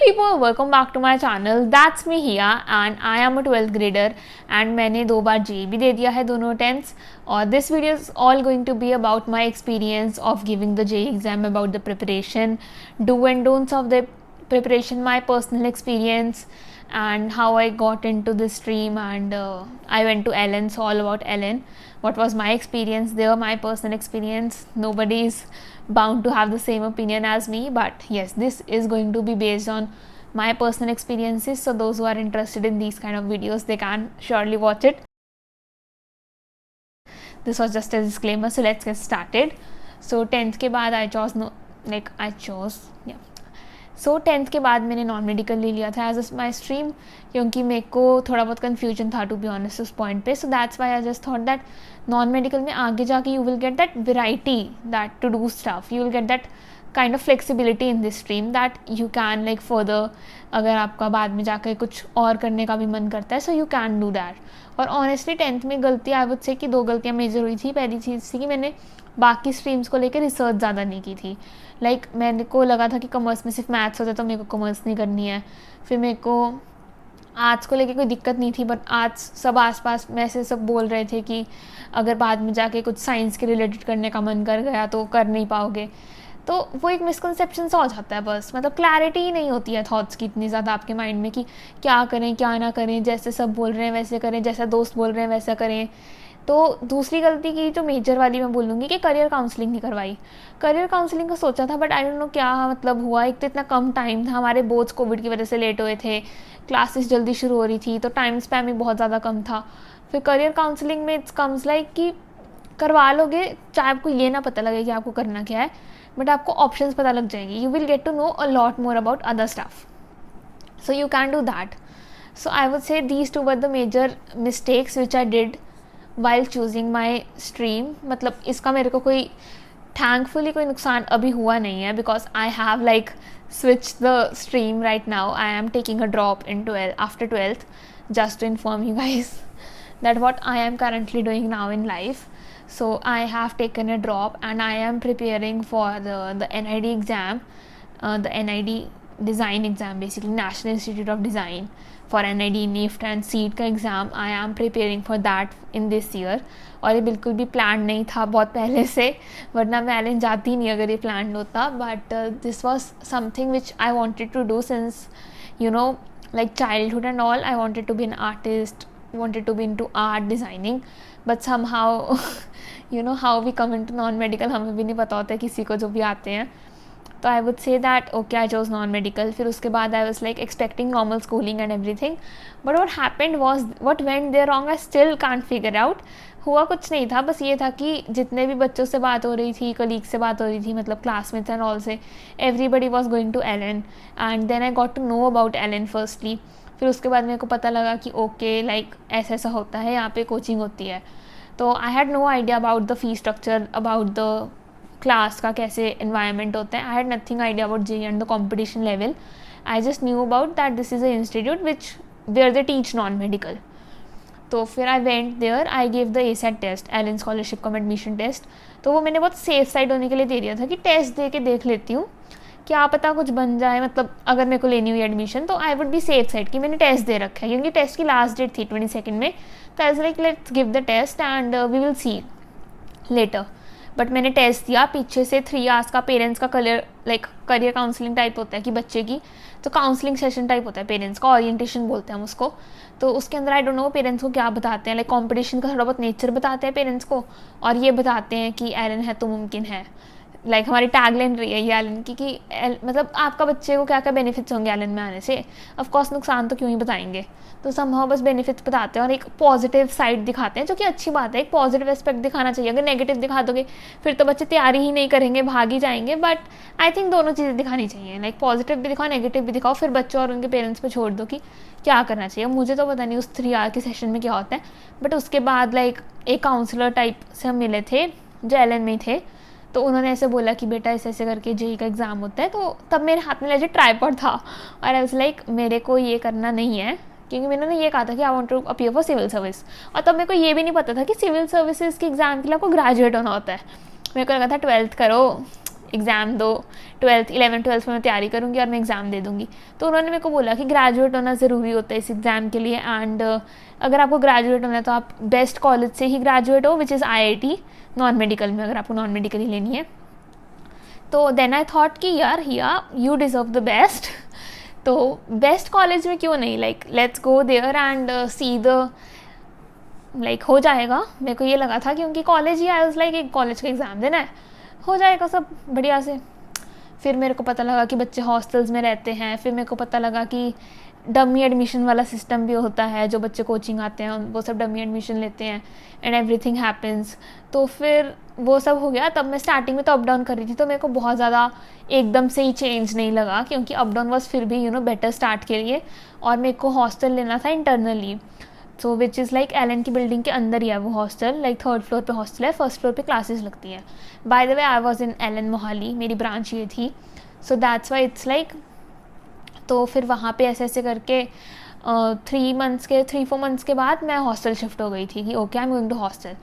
people, welcome back to my channel. That's me Hiya and I am a 12th grader and मैंने 2 बार JEE भी दे दिया है, दोनों attempts. और this video is all going to be about my experience of giving the JEE exam, about the preparation, do and don'ts of the preparation, my personal experience and how I got into this stream, and I went to Ellen, so all about Ellen. What was my experience there, my personal experience. Nobody is bound to have the same opinion as me, but yes, this is going to be based on my personal experiences, so those who are interested in these kind of videos, they can surely watch it. This was just a disclaimer, so let's get started. So 10th के बाद सो 10th के बाद मैंने non medical ले लिया था as my stream, क्योंकि मेरे को थोड़ा बहुत कन्फ्यूजन था टू बी ऑनेस्ट उस पॉइंट पे. So that's why I just thought that non medical में आगे जाके you will get that variety, that to do stuff, you will get that kind of flexibility in this stream that you can like further, अगर आपका बाद में जाकर कुछ और करने का भी मन करता है, सो यू कैन डू दैट. और ऑनेस्टली 10th में गलती आई वुड से कि 2 गलतियाँ मेजर हुई थी. पहली चीज़ थी कि मैंने बाकी स्ट्रीम्स को लेकर रिसर्च ज़्यादा नहीं की थी. लाइक मेरे को लगा था कि कॉमर्स में सिर्फ मैथ्स होता है तो मेरे को कॉमर्स नहीं करनी है. फिर मेरे को आर्ट्स को लेके कोई दिक्कत नहीं थी, बट आर्ट्स सब आसपास में ऐसे सब बोल रहे थे कि अगर बाद में जाके कुछ साइंस के रिलेटेड करने का मन कर गया तो कर नहीं पाओगे. तो वो एक मिसकंसेप्शन सा हो जाता है बस, मतलब क्लैरिटी ही नहीं होती है थॉट्स की इतनी ज़्यादा आपके माइंड में कि क्या करें क्या ना करें, जैसे सब बोल रहे हैं वैसे करें, जैसा दोस्त बोल रहे हैं वैसा करें. तो दूसरी गलती की जो मेजर वाली मैं बोलूँगी कि करियर काउंसलिंग नहीं करवाई. करियर काउंसलिंग का सोचा था, बट आई डोंट नो क्या मतलब हुआ. एक तो इतना कम टाइम था, हमारे बोर्ड्स कोविड की वजह से लेट हुए थे, क्लासेस जल्दी शुरू हो रही थी, तो टाइम स्पैम भी बहुत ज़्यादा कम था. फिर करियर काउंसलिंग में इट्स कम्स लाइक कि करवा लोगे, चाहे आपको ये ना पता लगे कि आपको करना क्या है, बट आपको ऑप्शंस पता लग जाएंगे. You will get to know a lot more about other stuff, so you can do that. So I would say these two were the major mistakes which I did while choosing my stream. मतलब इसका मेरे को कोई thankfully कोई नुकसान अभी हुआ नहीं है, because I have like switch the stream right now. I am taking a drop in 12 after 12th, just to inform you guys that what I am currently doing now in life. So I have taken a drop and I am preparing for the NID exam, the NID design exam, basically National Institute of Design. For NID, NIFT and CEET का exam I am preparing for that in this year. और ये बिल्कुल भी plan नहीं था बहुत पहले से, वरना मैं एलन जाती नहीं अगर ये प्लान होता. But this was something which I wanted to do since you know like childhood and all. I wanted to be an artist, wanted to be into art designing, but somehow you know how we come into non-medical, हमें भी नहीं पता होता है किसी को जो भी आते हैं. तो I would say that okay, I chose non-medical. फिर उसके बाद I was like expecting normal schooling and everything, but what happened was, what went there wrong I still can't figure out. हुआ कुछ नहीं था, बस ये था कि जितने भी बच्चों से बात हो रही थी, कलीग से बात हो रही थी, मतलब क्लासमेट्स एंड ऑल से, everybody was going to Allen and then I got to know about Allen firstly. फिर उसके बाद मेरे को पता लगा कि ओके लाइक ऐसा ऐसा होता है, यहाँ पे कोचिंग होती है. तो I had no idea about the fee structure, about the class का कैसे इन्वायरमेंट होता है. I had nothing idea about JEE and the competition level. I just knew about that this is a institute which where they teach non medical. तो फिर I went there, I gave the ASAT test, Allen scholarship cum admission test. तो वो मैंने बहुत safe side होने के लिए दे दिया था कि टेस्ट दे के देख लेती हूँ, क्या पता कुछ बन जाए, मतलब अगर मेरे को लेनी हुई एडमिशन तो I would be safe side कि मैंने टेस्ट दे रखा है, क्योंकि टेस्ट की लास्ट डेट थी 22 में. तो I like let's give the test and we will see later. बट मैंने टेस्ट दिया, पीछे से 3 hours का पेरेंट्स का करियर काउंसलिंग टाइप होता है कि बच्चे की, तो काउंसलिंग सेशन टाइप होता है पेरेंट्स का, ओरिएंटेशन बोलते हैं हम उसको. तो उसके अंदर आई डोंट नो पेरेंट्स को क्या बताते हैं, लाइक कंपटीशन का थोड़ा बहुत नेचर बताते हैं पेरेंट्स को, और ये बताते हैं कि एलन है तो मुमकिन है. लाइक हमारी टैगलाइन रही है ये एलन की कि मतलब आपका बच्चे को क्या क्या बेनिफिट्स होंगे एलन में आने से. ऑफकोर्स नुकसान तो क्यों ही बताएंगे, तो समहाउ बस बेनिफिट्स बताते हैं और एक पॉजिटिव साइड दिखाते हैं, जो कि अच्छी बात है. एक पॉजिटिव एस्पेक्ट दिखाना चाहिए. अगर नेगेटिव दिखा दोगे फिर तो बच्चे तैयारी ही नहीं करेंगे, भाग ही जाएंगे. बट आई थिंक दोनों चीज़ें दिखानी चाहिए, लाइक पॉजिटिव भी दिखाओ, नेगेटिव भी दिखाओ, फिर बच्चों और उनके पेरेंट्स पे छोड़ दो कि क्या करना चाहिए. मुझे तो पता नहीं उस 3 hour के सेशन में क्या होता है, बट उसके बाद लाइक एक काउंसलर टाइप से हम मिले थे जो एलन में थे. तो उन्होंने ऐसे बोला कि बेटा ऐसे ऐसे करके JEE का एग्ज़ाम होता है. तो तब मेरे हाथ में लेजिट ट्राइपॉड था और आई वाज लाइक मेरे को ये करना नहीं है, क्योंकि मैंने ये कहा था कि I want to appear for civil service. और तब मेरे को ये भी नहीं पता था कि सिविल सर्विसेज के एग्ज़ाम के लिए आपको ग्रेजुएट होना होता है. मेरे को लगा था 12th करो, एग्ज़ाम दो, 11th-12th में मैं तैयारी करूँगी और मैं एग्ज़ाम दे दूँगी। तो उन्होंने मेरे को बोला कि ग्रेजुएट होना ज़रूरी होता है इस एग्ज़ाम के लिए, एंड अगर आपको ग्रेजुएट होना है तो आप बेस्ट कॉलेज से ही ग्रेजुएट हो, which is IIT non medical में, अगर आपको नॉन मेडिकल ही लेनी है। तो देन आई थॉट कि यार हिया यू डिज़र्व द बेस्ट, तो बेस्ट कॉलेज में क्यों नहीं, like let's go there and see the like हो जाएगा। मेरे को ये लगा था क्योंकि कॉलेज ही, आई वाज लाइक एक कॉलेज का एग्ज़ाम देना है, हो जाएगा सब बढ़िया से। फिर मेरे को पता लगा कि बच्चे हॉस्टल्स में रहते हैं, फिर मेरे को पता लगा कि डमी एडमिशन वाला सिस्टम भी होता है, जो बच्चे कोचिंग आते हैं वो सब डमी एडमिशन लेते हैं एंड एवरीथिंग हैपन्स। तो फिर वो सब हो गया। तब मैं स्टार्टिंग में तो अप डाउन कर रही थी, तो मेरे को बहुत ज़्यादा एकदम से ही चेंज नहीं लगा, क्योंकि अप डाउन वॉज फिर भी बेटर स्टार्ट के लिए। और मेरे को हॉस्टल लेना था internally, so which is like Allen की बिल्डिंग के अंदर ही है वो हॉस्टल, लाइक 3rd फ्लोर पे हॉस्टल है, 1st फ्लोर पे क्लासेस लगती हैं। By the way I was in Allen Mohali, मेरी ब्रांच ये थी, so that's why it's like. तो फिर वहाँ पे ऐसे ऐसे करके 3-4 मंथ्स के बाद मैं हॉस्टल शिफ्ट हो गई थी कि okay I am going to hostel.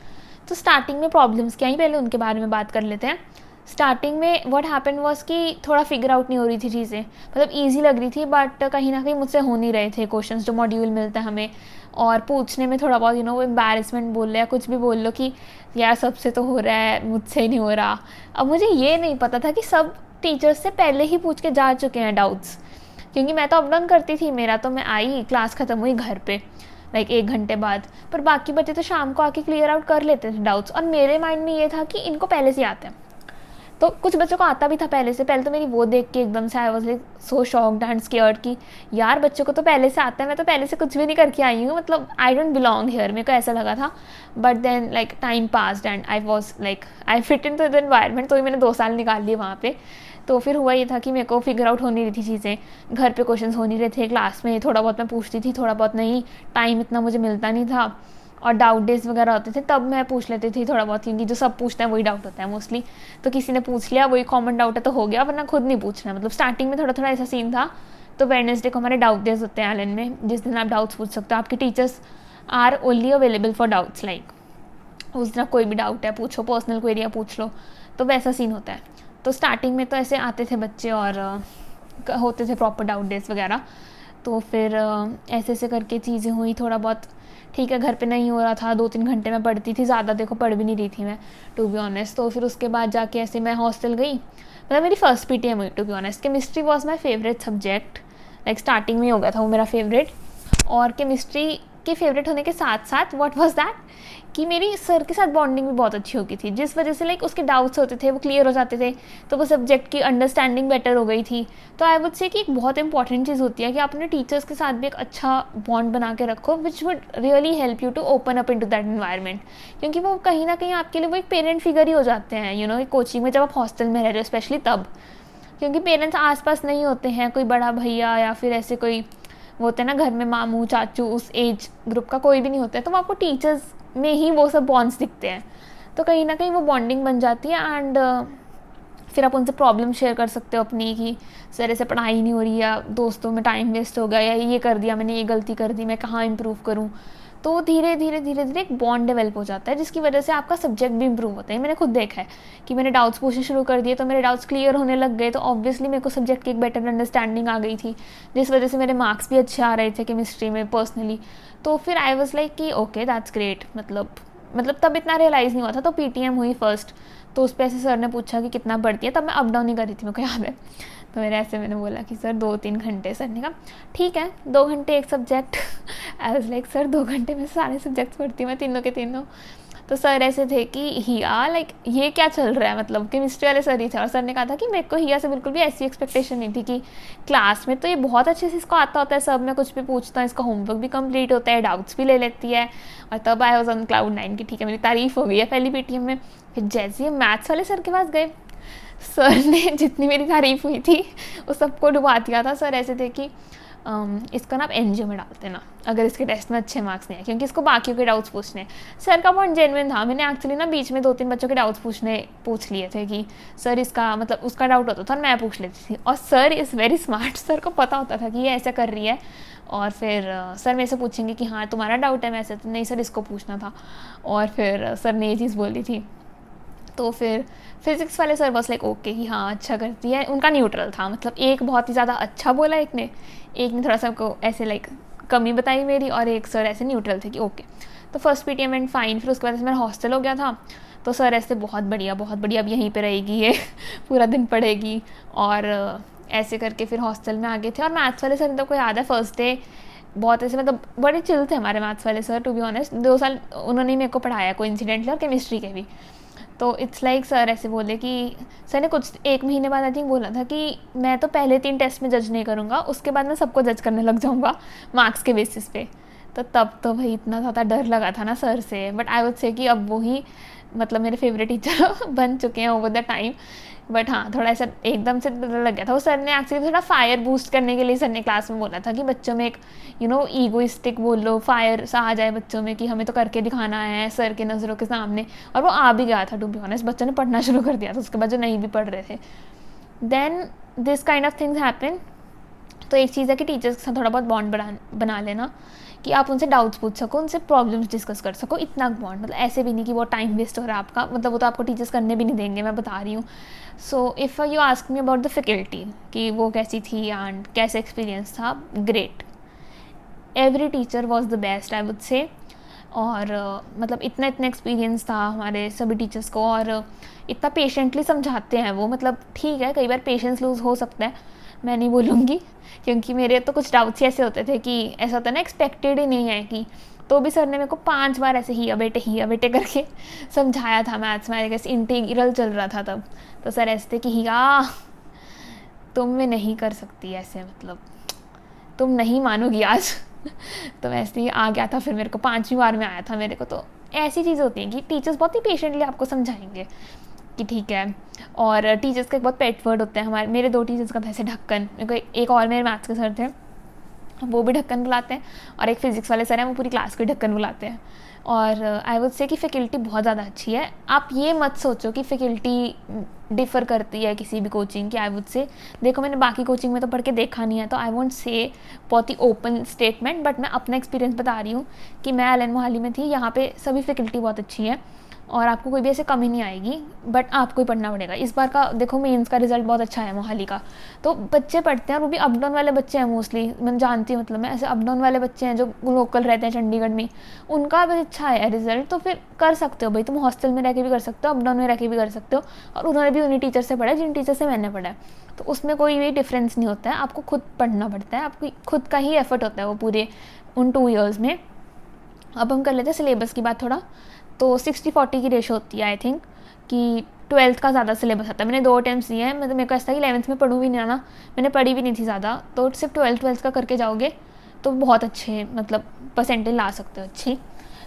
तो स्टार्टिंग में प्रॉब्लम्स क्या ही, पहले उनके बारे में बात कर लेते हैं। स्टार्टिंग में व्हाट हैपन वाज कि थोड़ा फिगर आउट नहीं हो रही थी चीज़ें, मतलब ईजी लग रही थी, बट कहीं ना कहीं मुझसे हो नहीं रहे थे क्वेश्चंस जो मॉड्यूल मिलता है हमें, और पूछने में थोड़ा बहुत वो एम्बैरेसमेंट बोल लो या कुछ भी बोल लो कि यार सबसे तो हो रहा है, मुझसे नहीं हो रहा। अब मुझे ये नहीं पता था कि सब टीचर्स से पहले ही पूछ के जा चुके हैं डाउट्स, क्योंकि मैं तो अप डाउन करती थी, मेरा तो मैं आई, क्लास ख़त्म हुई घर पे लाइक 1 घंटे बाद, पर बाकी बच्चे तो शाम को आके क्लियर आउट कर लेते थे डाउट्स। और मेरे माइंड में ये था कि इनको पहले से आते हैं, तो कुछ बच्चों को आता भी था पहले से। पहले तो मेरी वो देख के एकदम से आई was like so shocked and scared कि यार बच्चों को तो पहले से आता है, मैं तो पहले से कुछ भी नहीं करके आई हूँ, मतलब आई डोंट बिलोंग हियर, मेरे को ऐसा लगा था। But then like time passed and I was like I fit in to the environment, तो ही मैंने 2 साल निकाल लिए वहाँ पे। तो फिर हुआ ये था कि मेरे को फिगर आउट हो नहीं रही थी चीज़ें, घर पे क्वेश्चंस हो नहीं रहे थे, क्लास में थोड़ा बहुत मैं पूछती थी, थोड़ा बहुत नहीं, टाइम इतना मुझे मिलता नहीं था, और डाउट डेज वगैरह होते थे तब मैं पूछ लेती थी थोड़ा बहुत, क्योंकि जो सब पूछते हैं वही डाउट होता है मोस्टली, तो किसी ने पूछ लिया वही कॉमन डाउट है तो हो गया, वरना खुद नहीं पूछना। मतलब स्टार्टिंग में थोड़ा थोड़ा ऐसा सीन था। तो वेडनेसडे को हमारे डाउट डेज होते हैं एलन में, जिस दिन आप डाउट्स पूछ सकते हो, आपके teachers are only available for doubts, like उस दिन कोई भी डाउट है पूछो, पर्सनल क्वेरी पूछ लो, तो वैसा सीन होता है। तो स्टार्टिंग में तो ऐसे आते थे बच्चे और होते थे प्रॉपर डाउट डेज वगैरह। तो फिर ऐसे ऐसे करके चीज़ें हुई, थोड़ा बहुत ठीक है, घर पे नहीं हो रहा था, 2-3 घंटे मैं पढ़ती थी, ज़्यादा देखो पढ़ भी नहीं रही थी मैं टू बी ऑनेस्ट। तो फिर उसके बाद जाके ऐसे मैं हॉस्टल गई, मतलब मेरी फर्स्ट PTM हुई to be honest. Chemistry was my favourite subject, like starting में हो गया था वो मेरा फेवरेट। और केमिस्ट्री के फेवरेट होने के साथ साथ व्हाट वाज दैट कि मेरी सर के साथ बॉन्डिंग भी बहुत अच्छी हो गई थी, जिस वजह से लाइक उसके डाउट्स होते थे वो क्लियर हो जाते थे, तो वो सब्जेक्ट की अंडरस्टैंडिंग बेटर हो गई थी। तो आई वुड से कि एक बहुत इंपॉर्टेंट चीज़ होती है कि आप अपने टीचर्स के साथ भी एक अच्छा बॉन्ड बना के रखो, which would really help you to open up into that environment, क्योंकि वो कहीं ना कहीं आपके लिए वो एक पेरेंट फिगर ही हो जाते हैं कोचिंग में, जब आप हॉस्टल में रह रहे हो स्पेशली तब, क्योंकि पेरेंट्स आसपास नहीं होते हैं, कोई बड़ा भैया या फिर ऐसे कोई वो होते हैं ना घर में मामू चाचू, उस एज ग्रुप का कोई भी नहीं होता है, तो वो आपको टीचर्स में ही वो सब बॉन्ड्स दिखते हैं, तो कहीं ना कहीं वो बॉन्डिंग बन जाती है। एंड फिर आप उनसे प्रॉब्लम शेयर कर सकते हो अपनी कि सर ऐसे पढ़ाई नहीं हो रही, या दोस्तों में टाइम वेस्ट हो गया, या ये कर दिया मैंने, ये गलती कर दी, मैं कहाँ इम्प्रूव करूँ। तो धीरे धीरे धीरे धीरे एक बॉन्ड डेवलप हो जाता है, जिसकी वजह से आपका सब्जेक्ट भी इम्प्रूव होता है। मैंने खुद देखा है कि मैंने डाउट्स पूछने शुरू कर दिए तो मेरे डाउट्स क्लियर होने लग गए, तो ऑब्वियसली मेरे को सब्जेक्ट की एक बेटर अंडरस्टैंडिंग आ गई थी, जिस वजह से मेरे मार्क्स भी अच्छे आ रहे थे केमिस्ट्री में पर्सनली। तो फिर आई वॉज लाइक कि ओके दैट्स ग्रेट, मतलब तब इतना रियलाइज़ नहीं हुआ था। तो PTM हुई फर्स्ट, तो उस पर ऐसे सर ने पूछा कि कितना पढ़ती है, तब मैं अप डाउन नहीं कर रही थी, मेरे को याद है। तो मैंने बोला कि सर 2-3 घंटे। सर ने कहा ठीक है 2 घंटे एक subject. I was like sir 2 घंटे में सारे सब्जेक्ट्स पढ़ती हूँ मैं, तीनों के तीनों। तो सर ऐसे थे कि हिया लाइक ये क्या चल रहा है, मतलब केमिस्ट्री वाले सर ही थे, और सर ने कहा था कि मेरे को हिया से बिल्कुल भी ऐसी एक्सपेक्टेशन नहीं थी कि क्लास में तो ये बहुत अच्छे से इसको आता होता है, सब मैं कुछ भी पूछता हूँ, इसका होमवर्क भी कंप्लीट होता है, डाउट्स भी ले लेती है। और तब आई वाज ऑन क्लाउड 9 की ठीक है मेरी तारीफ हो गई है पहली PTM में। फिर जैसे ही मैथ्स वाले सर के पास गए, सर ने जितनी मेरी तारीफ हुई थी वो सबको डुबा दिया था। सर ऐसे थे कि इसको ना आप NG में डालते ना अगर इसके टेस्ट में अच्छे मार्क्स नहीं है, क्योंकि इसको बाकियों के डाउट्स पूछने। सर का पॉइंट जेन्युइन था, मैंने एक्चुअली ना बीच में 2-3 बच्चों के डाउट्स पूछ लिए थे कि सर इसका मतलब उसका डाउट होता था, मैं पूछ लेती थी। और sir is very smart, sir को पता होता था कि ये ऐसा कर रही है, और फिर सर मेरे से पूछेंगे कि हाँ तुम्हारा डाउट है, वैसे तो नहीं सर इसको पूछना था, और फिर सर ने ये चीज़ बोली थी। तो फिर फिज़िक्स वाले सर बस लाइक ओके कि हाँ अच्छा करती है, उनका न्यूट्रल था, मतलब एक बहुत ही ज़्यादा अच्छा बोला एक ने थोड़ा सा को ऐसे लाइक कमी बताई मेरी, और एक सर ऐसे न्यूट्रल थे कि ओके। तो फर्स्ट पीटीएम एंड फाइन। फिर उसके बाद से मेरा हॉस्टल हो गया था, तो सर ऐसे बहुत बढ़िया अब यहीं पे रहेगी ये पूरा दिन पढ़ेगी, और ऐसे करके फिर हॉस्टल में आ गए थे। और मैथ्स वाले सर तो को याद है फर्स्ट डे बहुत ऐसे मतलब बड़े चिल थे हमारे मैथ्स वाले सर, टू बी ऑनेस्ट 2 साल उन्होंने मेरे को पढ़ाया को इंसिडेंटली, और केमिस्ट्री के भी। तो इट्स लाइक सर ऐसे बोले कि सर ने कुछ 1 महीने बाद आई थिंक बोला था कि मैं तो पहले 3 टेस्ट में जज नहीं करूँगा, उसके बाद मैं सबको जज करने लग जाऊँगा मार्क्स के बेसिस पे। तो तब तो भाई इतना ज़्यादा डर लगा था ना सर से, बट आई वुड से कि अब वही मतलब मेरे फेवरेट टीचर बन चुके हैं ओवर द टाइम। बट हाँ, थोड़ा ऐसा एकदम से डर लग गया था। वो सर ने एक्चुअली थोड़ा फायर बूस्ट करने के लिए सर ने क्लास में बोला था कि बच्चों में एक ईगोइस्टिक बोल लो, फायर सा आ जाए बच्चों में कि हमें तो करके दिखाना है सर के नज़रों के सामने। और वो आ भी गया था टू बी ऑनेस्ट, बच्चों ने पढ़ना शुरू कर दिया था उसके बाद जो नहीं भी पढ़ रहे थे। Then this kind of things happen. तो एक चीज़ है कि टीचर्स के साथ थोड़ा बहुत बॉन्ड बना लेना, कि आप उनसे डाउट्स पूछ सको, उनसे प्रॉब्लम्स डिस्कस कर सको, इतना बॉन्ड। मतलब ऐसे भी नहीं कि वो टाइम वेस्ट हो रहा है आपका, मतलब वो तो आपको टीचर्स करने भी नहीं देंगे, मैं बता रही हूँ। So if you ask me about the faculty कि वो कैसी थी एंड कैसे एक्सपीरियंस था, great. Every teacher was the best I would से। और मतलब इतना एक्सपीरियंस था हमारे सभी टीचर्स को, और इतना पेशेंटली समझाते हैं वो। मतलब ठीक है कई बार पेशेंस लूज़ हो सकता है, मैं नहीं बोलूँगी, क्योंकि मेरे तो कुछ डाउट्स ऐसे होते थे कि ऐसा होता है ना एक्सपेक्टेड ही नहीं है कि, तो भी सर ने मेरे को 5 बार ऐसे हिया बेटे करके समझाया था मैथ्स में। आई गेस इंटीग्रल चल रहा था तब, तो सर ऐसे थे कि हिया तुम में नहीं कर सकती ऐसे, मतलब तुम नहीं मानोगी आज तो वैसे ही आ गया था, फिर मेरे को 5वीं बार में आया था मेरे को। तो ऐसी चीज़ होती हैं कि टीचर्स बहुत ही पेशेंटली आपको समझाएंगे कि ठीक है। और टीचर्स का एक बहुत पेट वर्ड होता है हमारे, मेरे 2 टीचर्स का था ऐसे ढक्कन। मेरे को एक और मेरे मैथ्स के सर थे, वो भी ढक्कन बुलाते हैं, और एक फिज़िक्स वाले सर हैं वो पूरी क्लास को ढक्कन बुलाते हैं। और आई वुड से कि फैकल्टी बहुत ज़्यादा अच्छी है। आप ये मत सोचो कि फैकल्टी डिफ़र करती है किसी भी कोचिंग की। आई वुड से देखो मैंने बाकी कोचिंग में तो पढ़ के देखा नहीं है, तो आई वोंट से बहुत ही ओपन स्टेटमेंट, बट मैं अपना एक्सपीरियंस बता रही हूँ कि मैं एल एन मोहाली में थी, यहाँ पे सभी फैकल्टी बहुत अच्छी है और आपको कोई भी ऐसे कमी नहीं आएगी, बट आपको ही पढ़ना पड़ेगा। इस बार का देखो मेंस का रिजल्ट बहुत अच्छा है मोहाली का, तो बच्चे पढ़ते हैं, और वो भी अप डाउन वाले बच्चे हैं मोस्टली, मैं जानती हूँ, मतलब मैं ऐसे अप डाउन वाले बच्चे हैं जो लोकल रहते हैं चंडीगढ़ में, उनका भी अच्छा है रिजल्ट। तो फिर कर सकते हो भाई, तुम हॉस्टल में रह के भी कर सकते हो, अप डाउन में रह के भी कर सकते हो, और उन्होंने भी उन्हीं टीचर से पढ़ा जिन टीचर से मैंने पढ़ा है, तो उसमें कोई भी डिफरेंस नहीं होता है। आपको खुद पढ़ना पड़ता है, आपको खुद का ही एफर्ट होता है वो पूरे उन 2 ईयर्स में। अब हम कर लेते हैं सिलेबस की बात थोड़ा। तो 60-40 की रेशो होती है आई थिंक, कि 12th का ज़्यादा सिलेबस आता है। मैंने 2 अटेम्प्ट्स दिए हैं, मतलब मेरे को ऐसा कि 11th में पढ़ूँ भी नहीं ना, मैंने पढ़ी भी नहीं थी ज़्यादा, तो सिर्फ 12th का करके जाओगे तो बहुत अच्छे मतलब परसेंटेज ला सकते हो अच्छी।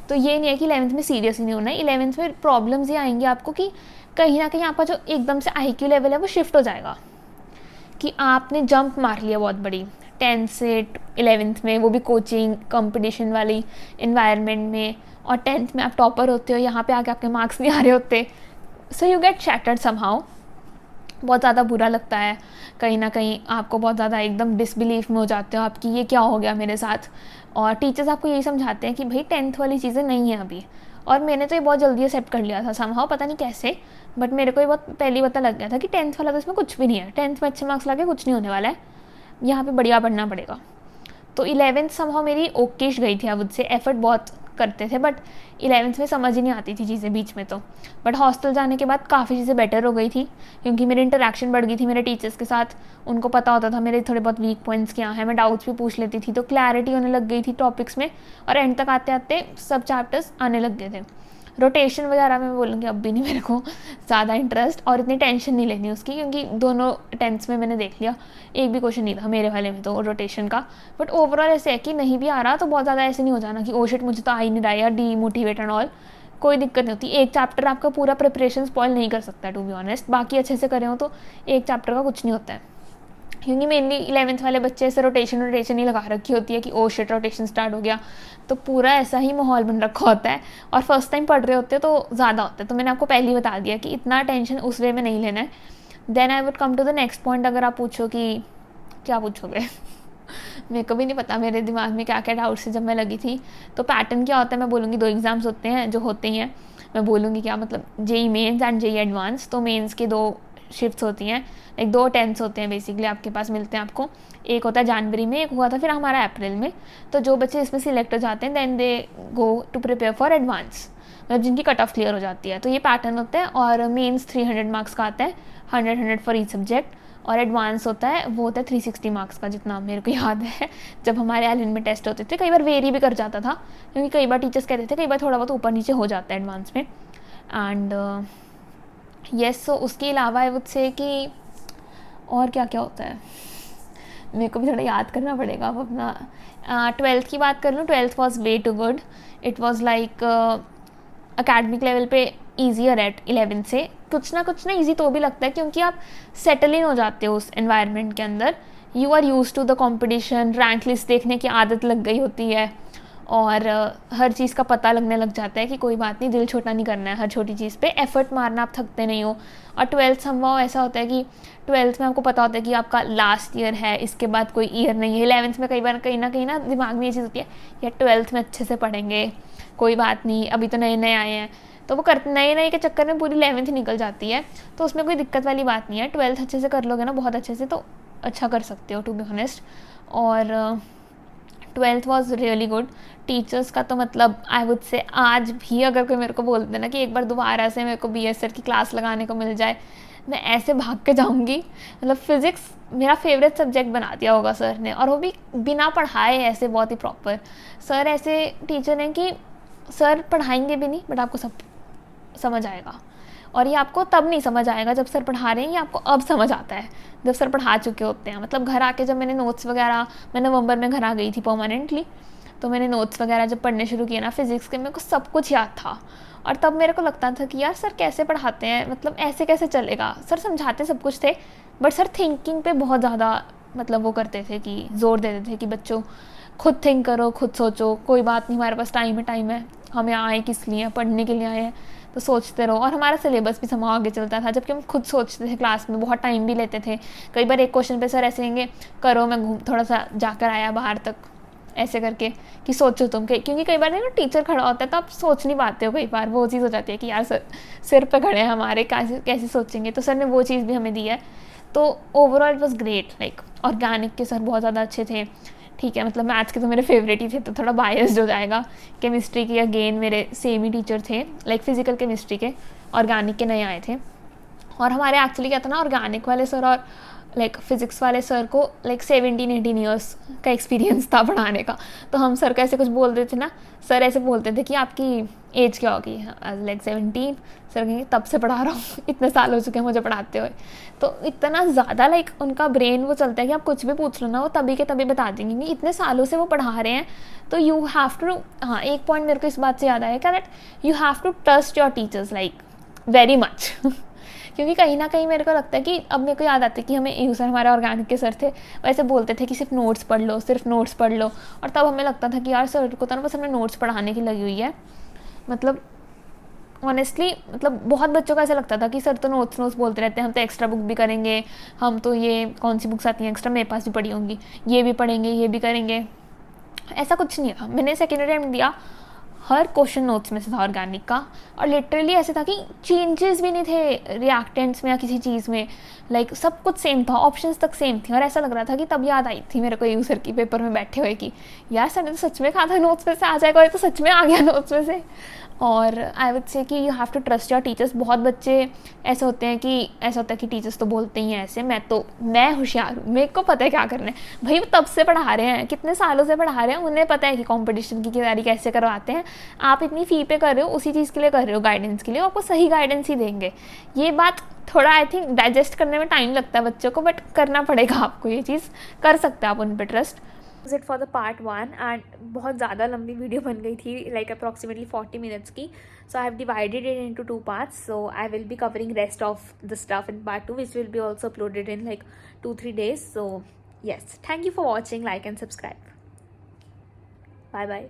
तो ये नहीं है कि 11th में सीरियस ही नहीं होना है, 11th में प्रॉब्लम्स ये आएंगी आपको कि कहीं ना कहीं आपका जो एकदम से IQ लेवल है वो शिफ्ट हो जाएगा, कि आपने जंप मार लिया बहुत बड़ी 10th से 11th में, वो भी कोचिंग कंपटीशन वाली इन्वायरमेंट में, और 10th में आप टॉपर होते हो, यहाँ पे आके आपके मार्क्स नहीं आ रहे होते, so you get shattered somehow. बहुत ज़्यादा बुरा लगता है, कहीं ना कहीं आपको बहुत ज़्यादा एकदम डिसबिलीफ में हो जाते हो आपकी, ये क्या हो गया मेरे साथ। और टीचर्स आपको यही समझाते हैं कि भाई 10th वाली चीज़ें नहीं है अभी, और मैंने तो ये बहुत जल्दी एक्सेप्ट कर लिया था समहाउ, पता नहीं कैसे, बट मेरे को ये बहुत पहली पता लग गया था कि 10th वाला तो इसमें कुछ भी नहीं है, 10th में अच्छे मार्क्स लगे कुछ नहीं होने वाला है, यहाँ पे बढ़िया पढ़ना पड़ेगा। तो 11th समहाउ मेरी ओकेश गई थी, अब उससे एफर्ट बहुत करते थे, बट 11th में समझ ही नहीं आती थी चीज़ें बीच में तो। बट हॉस्टल जाने के बाद काफ़ी चीज़ें बेटर हो गई थी, क्योंकि मेरी इंटरेक्शन बढ़ गई थी मेरे टीचर्स के साथ, उनको पता होता था मेरे थोड़े बहुत वीक पॉइंट्स क्या हैं, मैं डाउट्स भी पूछ लेती थी, तो क्लैरिटी होने लग गई थी टॉपिक्स में, और एंड तक आते आते सब चैप्टर्स आने लग गए थे। रोटेशन वगैरह में बोलूँगी अब भी नहीं मेरे को ज़्यादा इंटरेस्ट, और इतनी टेंशन नहीं लेनी उसकी, क्योंकि दोनों टेंथ्स में मैंने देख लिया, एक भी क्वेश्चन नहीं था मेरे वाले में तो रोटेशन का। बट ओवरऑल ऐसे है कि नहीं भी आ रहा तो बहुत ज़्यादा ऐसे नहीं हो जाना कि ओ शिट मुझे तो आ ही नहीं रहा है, या डीमोटिवेट एंड ऑल, कोई दिक्कत नहीं होती। एक चैप्टर आपका पूरा प्रिपरेशन स्पॉइल नहीं कर सकता टू बी ऑनेस्ट, बाकी अच्छे से करे हो तो एक चैप्टर का कुछ नहीं होता है, क्योंकि मेनली 11th वाले बच्चे ऐसे रोटेशन ही लगा रखी होती है कि ओ शिट रोटेशन स्टार्ट हो गया, तो पूरा ऐसा ही माहौल बन रखा होता है, और फर्स्ट टाइम पढ़ रहे होते हैं तो ज़्यादा होता है। तो मैंने आपको पहले ही बता दिया कि इतना टेंशन उस वे में नहीं लेना है। Then I would come to the next point. अगर आप पूछो कि क्या पूछोगे मेरे को भी नहीं पता मेरे दिमाग में क्या क्या डाउट्स जब मैं लगी थी। तो पैटर्न क्या होता है मैं बोलूँगी, 2 एग्ज़ाम्स होते हैं जो होते ही हैं। मैं बोलूँगी क्या, मतलब JEE mains and JEE advance. तो मेंस के 2 शिफ्ट्स होती हैं, लाइक 2 टेंस होते हैं बेसिकली आपके पास मिलते हैं आपको। एक होता है जनवरी में, एक हुआ था फिर हमारा अप्रैल में। तो जो बच्चे इसमें सिलेक्ट हो जाते हैं then they go to prepare for advance, मतलब जिनकी कट ऑफ क्लियर हो जाती है। तो ये पैटर्न होता है। और मेंस 300 मार्क्स का आता है, 100 फॉर ईच सब्जेक्ट। और एडवांस होता है, वो होता है 360 मार्क्स का, जितना मेरे को याद है। जब हमारे एलन में टेस्ट होते थे, कई बार वेरी भी कर जाता था, क्योंकि कई बार टीचर्स कहते थे कई बार थोड़ा बहुत ऊपर नीचे हो जाता है एडवांस में। एंड येस, सो उसके अलावा आई वुड से कि और क्या क्या होता है, मेरे को भी थोड़ा याद करना पड़ेगा अब अपना। 12th की बात कर लूँ, 12th was way too good. It was like academic level पे ईजियर एट 11th से। कुछ ना ईजी तो भी लगता है, क्योंकि आप सेटल इन हो जाते हो उस एनवायरनमेंट के अंदर। You are use to the competition, rank list देखने की आदत लग गई होती है, और हर चीज़ का पता लगने लग जाता है कि कोई बात नहीं, दिल छोटा नहीं करना है, हर छोटी चीज़ पे एफर्ट मारना, आप थकते नहीं हो। और 12th संभव ऐसा होता है कि 12th में आपको पता होता है कि आपका लास्ट ईयर है, इसके बाद कोई ईयर नहीं है। 11th में कई बार कहीं ना दिमाग में ये चीज़ होती है, या 12th में अच्छे से पढ़ेंगे, कोई बात नहीं, अभी तो नए नए आए हैं। तो वो नए के चक्कर में पूरी 11th निकल जाती है। तो उसमें कोई दिक्कत वाली बात नहीं है, 12th अच्छे से कर लोगे ना, बहुत अच्छे से, तो अच्छा कर सकते हो टू बी ऑनेस्ट। और 12th was really good. Teachers का तो मतलब आई वुड से आज भी अगर कोई मेरे को बोल देना कि एक बार दोबारा से मेरे को BS सर की क्लास लगाने को मिल जाए, मैं ऐसे भाग के जाऊँगी। मतलब फ़िज़िक्स मेरा फेवरेट सब्जेक्ट बना दिया होगा सर ने, और वो भी बिना पढ़ाए, ऐसे बहुत ही प्रॉपर। सर ऐसे टीचर हैं कि सर पढ़ाएंगे भी नहीं, बट आपको सब समझ आएगा। और ये आपको तब नहीं समझ आएगा जब सर पढ़ा रहे हैं, ये आपको अब समझ आता है जब सर पढ़ा चुके होते हैं। मतलब घर आके जब मैंने नोट्स वगैरह, मैं नवंबर में घर आ गई थी परमानेंटली, तो मैंने नोट्स वगैरह जब पढ़ने शुरू किए ना फिज़िक्स के, मेरे को सब कुछ याद था। और तब मेरे को लगता था कि यार सर कैसे पढ़ाते हैं, मतलब ऐसे कैसे चलेगा। सर समझाते सब कुछ थे, बट सर थिंकिंग पे बहुत ज़्यादा मतलब वो करते थे कि जोर देते थे कि बच्चों खुद थिंक करो, खुद सोचो, कोई बात नहीं, हमारे पास टाइम है, हमें आए किस लिए, पढ़ने के लिए आए हैं, तो सोचते रहो। और हमारा सिलेबस भी समां आगे चलता था, जबकि हम खुद सोचते थे क्लास में, बहुत टाइम भी लेते थे। कई बार एक क्वेश्चन पे सर ऐसे कहेंगे करो, मैं थोड़ा सा जाकर आया बाहर तक, ऐसे करके कि सोचो तुम, क्योंकि कई बार ना टीचर खड़ा होता है तो आप सोच नहीं पाते हो। कई बार वो चीज़ हो जाती है कि यार सर सिर पे खड़े हैं हमारे, कैसे सोचेंगे। तो सर ने वो चीज़ भी हमें दी है। तो overall it was great. Like organic के सर बहुत ज़्यादा अच्छे थे, ठीक है, मतलब मैथ्स के तो मेरे फेवरेट ही थे, तो थोड़ा बायस्ड हो जाएगा। केमिस्ट्री के अगेन मेरे सेम ही टीचर थे, लाइक फिजिकल केमिस्ट्री के, ऑर्गेनिक के नए आए थे। और हमारे एक्चुअली क्या था ना, ऑर्गेनिक वाले सर और लाइक फिज़िक्स वाले सर को लाइक 17-18 ईयर्स का एक्सपीरियंस था पढ़ाने का। तो हम सर को ऐसे कुछ बोलते थे ना, सर ऐसे बोलते थे कि आपकी एज क्या होगी, लाइक 17। सर कहेंगे तब से पढ़ा रहा हूँ, इतने साल हो चुके हैं मुझे पढ़ाते हुए। तो इतना ज़्यादा लाइक उनका ब्रेन वो चलता है कि आप कुछ भी पूछ लो ना, वो तभी के तभी बता देंगे कि इतने सालों से वो पढ़ा रहे हैं। तो यू हैव टू, हाँ एक पॉइंट मेरे को इस बात से याद आया क्या, that you have to trust your teachers like very much. क्योंकि कहीं ना कहीं मेरे को लगता है कि अब मेरे को याद आता है कि हमें यू सर, हमारे ऑर्गेनिक के सर थे, वैसे बोलते थे कि सिर्फ नोट्स पढ़ लो, सिर्फ नोट्स पढ़ लो। और तब हमें लगता था कि यार सर को तो ना बस हमें नोट्स पढ़ाने की लगी हुई है। मतलब ऑनेस्टली मतलब बहुत बच्चों को ऐसा लगता था कि सर तो नोट्स बोलते रहते हैं, हम तो एक्स्ट्रा बुक भी करेंगे, हम तो ये कौन सी बुक्स आती हैं एक्स्ट्रा, मेरे पास भी पढ़ी होंगी, ये भी पढ़ेंगे, ये भी करेंगे। ऐसा कुछ नहीं था। मैंने सेकेंड अटेम्प्ट दिया, हर क्वेश्चन नोट्स में से था ऑर्गेनिक का। और लिटरली ऐसे था कि चेंजेस भी नहीं थे रिएक्टेंट्स में या किसी चीज़ में, लाइक सब कुछ सेम था, ऑप्शंस तक सेम थी। और ऐसा लग रहा था कि तब याद आई थी मेरे को यूज़र की पेपर में बैठे हुए कि यार सर ने तो सच में कहा था नोट्स में से आ जाएगा, ये तो सच में आ गया नोट्स में से। और आई वुड से कि you have to trust your teachers. बहुत बच्चे ऐसे होते हैं कि ऐसा होता है कि टीचर्स तो बोलते ही हैं ऐसे, मैं होशियार हूँ, मेरे को पता है क्या करना है। भाई वो तब से पढ़ा रहे हैं, कितने सालों से पढ़ा रहे हैं, उन्हें पता है कि कंपटीशन की तैयारी कैसे करवाते हैं। आप इतनी फ़ी पे कर रहे हो, उसी चीज़ के लिए कर रहे हो, गाइडेंस के लिए, आपको सही गाइडेंस ही देंगे। ये बात थोड़ा आई थिंक डाइजेस्ट करने में टाइम लगता है बच्चों को, बट करना पड़ेगा आपको, ये चीज़ कर सकते हैं आप उन पर trust. It for the part 1 and बहुत ज़्यादा लंबी वीडियो बन गई थी, लाइक अप्रॉक्सीमेटली 40 मिनट्स की। So I have divided it into 2 parts. So I will be covering rest of the stuff in part 2 which will be also uploaded in like 2-3 days. So yes, thank you for watching, like and subscribe. Bye bye.